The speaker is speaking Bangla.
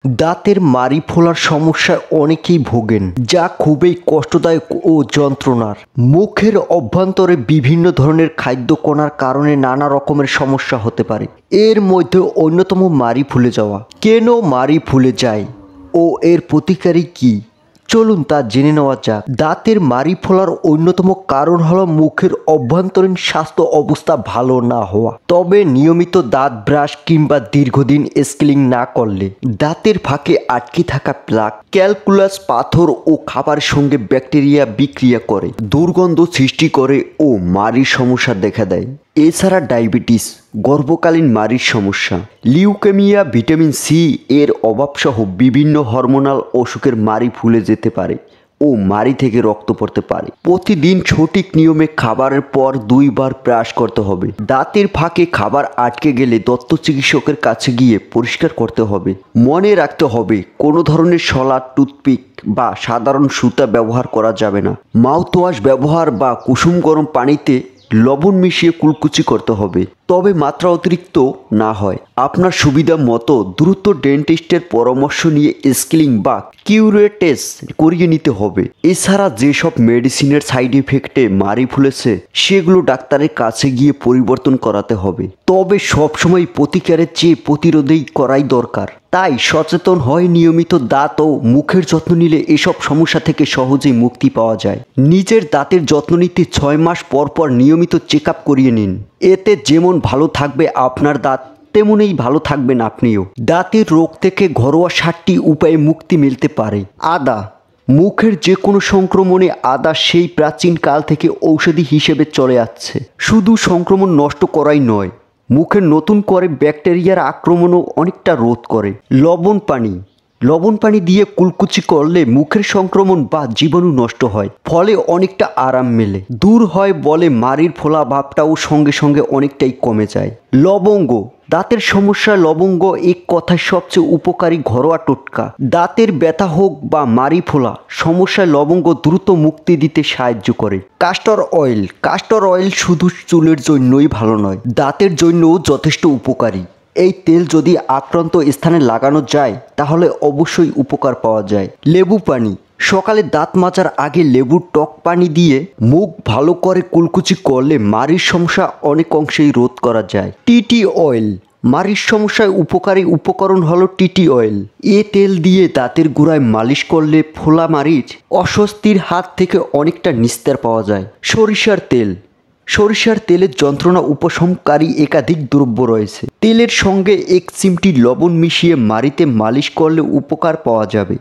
দাঁতের মাড়ি ফোলার সমস্যায় অনেকেই ভোগেন, যা খুবই কষ্টদায়ক ও যন্ত্রণার। মুখের অভ্যন্তরে বিভিন্ন ধরনের খাদ্য কণার কারণে নানা রকমের সমস্যা হতে পারে। এর মধ্যে অন্যতম মাড়ি ফুলে যাওয়া। কেন মাড়ি ফুলে যায় ও এর প্রতিকারী কী, চলুন তা জেনে নেওয়া যাক। দাঁতের মাড়ি ফোলার অন্যতম কারণ হলো মুখের অভ্যন্তরীণ স্বাস্থ্য অবস্থা ভালো না হওয়া। তবে নিয়মিত দাঁত ব্রাশ কিংবা দীর্ঘদিন স্কেলিং না করলে দাঁতের ফাঁকে আটকে থাকা প্লাক, ক্যালকুলাস পাথর ও খাবারের সঙ্গে ব্যাকটেরিয়া বিক্রিয়া করে দুর্গন্ধ সৃষ্টি করে ও মাড়ির সমস্যা দেখা দেয়। এছাড়া ডায়াবেটিস, গর্ভকালীন মাড়ির সমস্যা, লিউকেমিয়া, ভিটামিন সি এর অভাবসহ বিভিন্ন হরমোনাল অসুখের মাড়ি ফুলে যেতে পারে ও মাড়ি থেকে রক্ত পড়তে পারে। প্রতিদিন সঠিক নিয়মে খাবারের পর 2 বার ব্রাশ করতে হবে। দাঁতের ফাঁকে খাবার আটকে গেলে দন্ত চিকিৎসকের কাছে গিয়ে পরিষ্কার করতে হবে। মনে রাখতে হবে, কোনো ধরনের শলা, টুথপিক বা সাধারণ সুতা ব্যবহার করা যাবে না। মাউথওয়াশ ব্যবহার বা কুসুম গরম পানিতে লবণ মিশিয়ে কুলকুচি করতে হবে, তবে মাত্রা অতিরিক্ত না হয়। আপনার সুবিধা মতো দ্রুত ডেন্টিস্টের পরামর্শ নিয়ে স্কেলিং বা কিউরেটেস করিয়ে নিতে হবে। এছাড়া যেসব মেডিসিনের সাইড ইফেক্টে মাড়ি ফুলেছে সেগুলো ডাক্তারের কাছে গিয়ে পরিবর্তন করাতে হবে। তবে সবসময় প্রতিকারের চেয়ে প্রতিরোধই করাই দরকার। তাই সচেতন হয় নিয়মিত দাঁত ও মুখের যত্ন নিলে এসব সমস্যা থেকে সহজেই মুক্তি পাওয়া যায়। নিজের দাঁতের যত্ন নিতে 6 মাস পর পর নিয়মিত চেক আপ করিয়ে নিন। এতে যেমন ভালো থাকবে আপনার দাঁত, তেমনই ভালো থাকবেন আপনিও। দাঁতের রোগ থেকে ঘরোয়া 7টি উপায়ে মুক্তি মিলতে পারে। আদা। মুখের যে কোনো সংক্রমণে আদা সেই প্রাচীন কাল থেকে ঔষধি হিসেবে চলে আসছে। শুধু সংক্রমণ নষ্ট করাই নয়, মুখে নতুন করে ব্যাকটেরিয়ার আক্রমণও অনেকটা রোধ করে। লবণ পানি দিয়ে কুলকুচি করলে মুখের সংক্রমণ বা জীবাণু নষ্ট হয়, ফলে অনেকটা আরাম মেলে। দূর হয় বলে মাড়ির ফোলা ভাবটাও সঙ্গে সঙ্গে অনেকটাই কমে যায়। লবঙ্গ। দাঁতের সমস্যায় লবঙ্গ এক কথায় সবচেয়ে উপকারী ঘরোয়া টোটকা। দাঁতের ব্যথা হোক বা মাড়ি ফোলা সমস্যায় লবঙ্গ দ্রুত মুক্তি দিতে সাহায্য করে। কাস্টর অয়েল শুধু চুলের জন্যই ভালো নয়, দাঁতের জন্যও যথেষ্ট উপকারী। এই তেল যদি আক্রান্ত স্থানে লাগানো যায় তাহলে অবশ্যই উপকার পাওয়া যায়। লেবু পানি। সকালে দাঁত মাজার আগে লেবুর টক পানি দিয়ে মুখ ভালো করে কুলকুচি করলে মাড়ির সমস্যা অনেক অংশেই রোধ করা যায়। TT oil. মাড়ির সমস্যায় উপকারী উপকরণ হলো টিটি অয়েল। এ তেল দিয়ে দাঁতের গোড়ায় মালিশ করলে ফোলা মাড়ির অস্বস্তির হাত থেকে অনেকটা নিস্তার পাওয়া যায়। সরিষার তেলের যন্ত্রণা উপশমকারী একাধিক দ্রব্য রয়েছে। তেলের সঙ্গে 1 চিমটি লবণ মিশিয়ে মাড়িতে মালিশ করলে উপকার পাওয়া যাবে।